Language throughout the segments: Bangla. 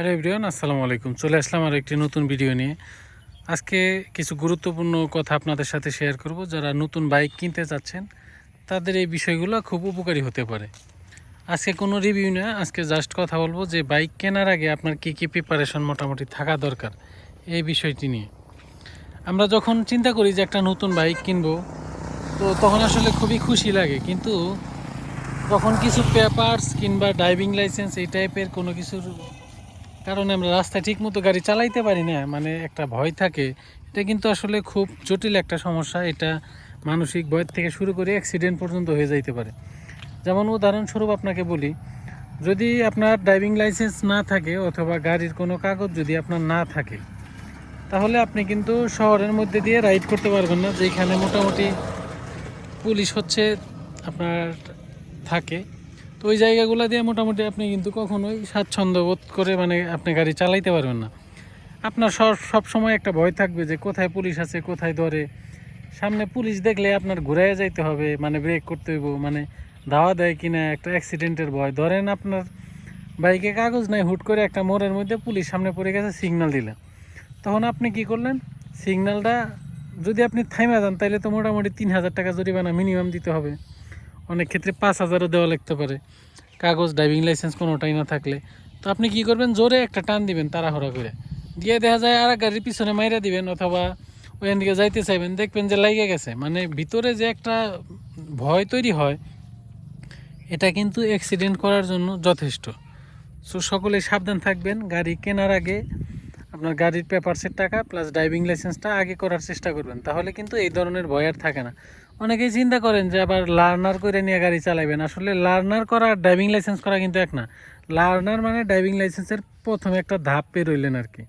হ্যালো এভরিওয়ান, আসসালামু আলাইকুম। চলে আসলাম আর একটি নতুন ভিডিও নিয়ে। আজকে কিছু গুরুত্বপূর্ণ কথা আপনাদের সাথে শেয়ার করব। যারা নতুন বাইক কিনতে চাচ্ছেন তাদের এই বিষয়গুলো খুব উপকারী হতে পারে। আজকে কোনো রিভিউ না, আজকে জাস্ট কথা বলবো যে বাইক কেনার আগে আপনার কী কী প্রিপারেশন মোটামুটি থাকা দরকার এই বিষয়টি নিয়ে। আমরা যখন চিন্তা করি যে একটা নতুন বাইক কিনবো, তো তখন আসলে খুবই খুশি লাগে, কিন্তু তখন কিছু পেপারস কিংবা ড্রাইভিং লাইসেন্স এই টাইপের কোনো কিছুর কারণে আমরা রাস্তায় ঠিকমতো গাড়ি চালাইতে পারি না, মানে একটা ভয় থাকে। এটা কিন্তু আসলে খুব জটিল একটা সমস্যা। এটা মানসিক ভয় থেকে শুরু করে অ্যাক্সিডেন্ট পর্যন্ত হয়ে যাইতে পারে। যেমন উদাহরণস্বরূপ আপনাকে বলি, যদি আপনার ড্রাইভিং লাইসেন্স না থাকে অথবা গাড়ির কোনো কাগজ যদি আপনার না থাকে, তাহলে আপনি কিন্তু শহরের মধ্যে দিয়ে রাইড করতে পারবেন না, যেখানে মোটামুটি পুলিশ হচ্ছে আপনার থাকে। তো ওই জায়গাগুলো দিয়ে মোটামুটি আপনি কিন্তু কখনোই স্বাচ্ছন্দ্য বোধ করে মানে আপনি গাড়ি চালাইতে পারবেন না। আপনার সব সময় একটা ভয় থাকবে যে কোথায় পুলিশ আছে, কোথায় ধরে। সামনে পুলিশ দেখলে আপনার ঘুরাইয়া যাইতে হবে, মানে ব্রেক করতে হইব, মানে ধাওয়া দেয় কিনা, একটা অ্যাক্সিডেন্টের ভয়। ধরেন আপনার বাইকে কাগজ নাই, হুট করে একটা মোড়ের মধ্যে পুলিশ সামনে পড়ে গেছে, সিগন্যাল দিলেন, তখন আপনি কি করলেন? সিগন্যালটা যদি আপনি থাইমা যান, তাহলে তো মোটামুটি 3,000 টাকা জরিমানা মিনিমাম দিতে হবে। অনেক ক্ষেত্রে 5,000ও দেওয়া লাগতে পারে, কাগজ ড্রাইভিং লাইসেন্স কোনোটাই না থাকলে। তো আপনি কি করবেন? জোরে একটা টান দিবেন তাড়াহুড়া করে, দিয়ে দেখা যায় আর গাড়ির পিছনে মাইরা দিবেন, অথবা ওইখান দিকে যাইতে চাইবেন, দেখবেন যে লাইগে গেছে। মানে ভিতরে যে একটা ভয় তৈরি হয়, এটা কিন্তু অ্যাক্সিডেন্ট করার জন্য যথেষ্ট। সো সকলেই সাবধান থাকবেন। গাড়ি কেনার আগে আপনার গাড়ির পেপারসের টাকা প্লাস ড্রাইভিং লাইসেন্সটা আগে করার চেষ্টা করবেন, তাহলে কিন্তু এই ধরনের ভয় আর থাকে না। অনেকেই চিন্তা করেন যে আবার লার্নার করে নিয়ে গাড়ি চালাবেন। আসলে লার্নার করা আর ড্রাইভিং লাইসেন্স করা কিন্তু এক না। লার্নার মানে ড্রাইভিং লাইসেন্সের প্রথমে একটা ধাপ পেরোইলেন আর কি।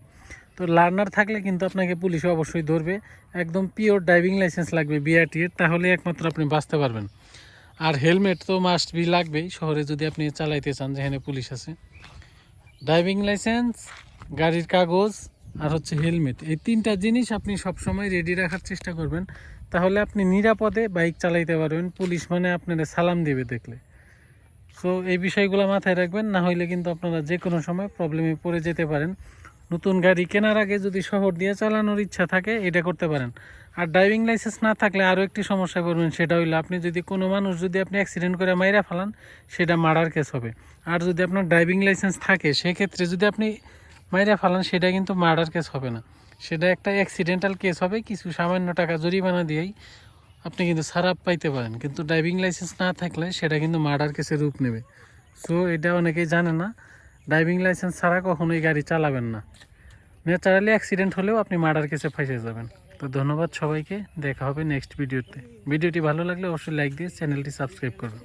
তো লার্নার থাকলে কিন্তু আপনাকে পুলিশে অবশ্যই ধরবে। একদম পিওর ড্রাইভিং লাইসেন্স লাগবে বিআরটি এর, তাহলে একমাত্র আপনি বাঁচতে পারবেন। আর হেলমেট তো মাস্ট বি লাগবেই শহরে যদি আপনি চালাইতে চান যেখানে পুলিশ আছে। ড্রাইভিং লাইসেন্স, গাড়ির কাগজ আর হচ্ছে হেলমেট, এই তিনটা জিনিস আপনি সবসময় রেডি রাখার চেষ্টা করবেন, তাহলে আপনি নিরাপদে বাইক চালাইতে পারবেন। পুলিশ মানে আপনারা সালাম দেবে দেখলে। সো এই বিষয়গুলো মাথায় রাখবেন, না হইলে কিন্তু আপনারা যে কোনো সময় প্রবলেমে পড়ে যেতে পারেন। নতুন গাড়ি কেনার আগে যদি শহর দিয়ে চালানোর ইচ্ছা থাকে, এটা করতে পারেন। আর ড্রাইভিং লাইসেন্স না থাকলে আরও একটি সমস্যা করবেন, সেটা হইলো আপনি যদি কোনো মানুষ যদি আপনি অ্যাক্সিডেন্ট করে মাইরা ফেলান, সেটা মার্ডার কেস হবে। আর যদি আপনার ড্রাইভিং লাইসেন্স থাকে, সেক্ষেত্রে যদি আপনি মাইরা ফেলান, সেটা কিন্তু মার্ডার কেস হবে না, সেটা একটা অ্যাক্সিডেন্টাল কেস হবে। কিছু সামান্য টাকা জরিমানা দিয়েই আপনি কিন্তু খারাপ পাইতে পারেন, কিন্তু ড্রাইভিং লাইসেন্স না থাকলে সেটা কিন্তু মার্ডার কেসের রূপ নেবে। সো এটা অনেকেই জানে না। ড্রাইভিং লাইসেন্স ছাড়া কখনোই গাড়ি চালাবেন না। ন্যাচারালি অ্যাক্সিডেন্ট হলেও আপনি মার্ডার কেসে ফেঁসে যাবেন। তো ধন্যবাদ সবাইকে, দেখা হবে নেক্সট ভিডিওতে। ভিডিওটি ভালো লাগলে অবশ্যই লাইক দিয়ে চ্যানেলটি সাবস্ক্রাইব করবেন।